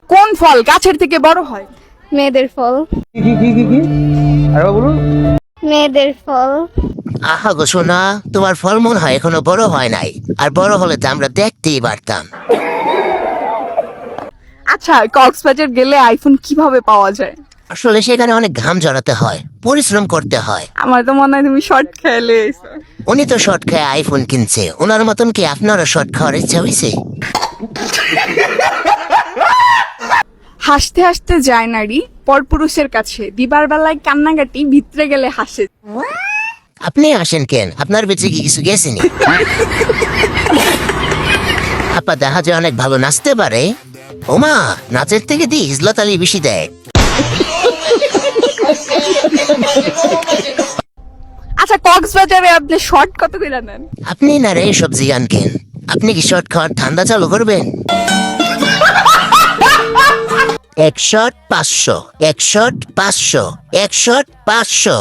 কোন ফল গাছের থেকে বড় হয়? মেয়েদের ফল। কি আর বলুন। মেয়েদের ফল। আহা গো সোনা, তোমার ফল মনে হয় এখনো বড় হয় নাই, আর বড় হলে তো আমরা দেখতেই পারতাম। আচ্ছা, কক্সবাজার গেলে আইফোন কিভাবে পাওয়া যায়? আসলে সেখানে অনেক ঘাম জড়াতে হয়, পরিশ্রম করতে হয়। আমার তো মনে হয় তুমি শর্ট খেলে এসো। উনি তো শর্ট খেয়ে আইফোন কিনছে, ওনার মতন কি আপনারও শর্ট খাওয়ার ইচ্ছা হয়েছে? হাসতে হাসতে যায় নারী পরপুরুষের কাছে, দিবার বেলায় কান্নাকাটি ভিতরে গেলে হাসে। আপনি আসেন কেন? আপনার বেঁচে কি কিছু গেছেনি? আপা দেখা যায় অনেক ভালো নাচতে পারে। ওমা, নাচের থেকে দি হিজলতালি বেশি দেয়। আচ্ছা, কক্সবাজারে আপনি শর্ট কত করে নেন? আপনি না রে সব জিগান কেন? আপনি কি শর্ট খাওয়ার ঠান্ডা চালু করবেন? 1 শট 500, 1 শট 500, 1 শট 500।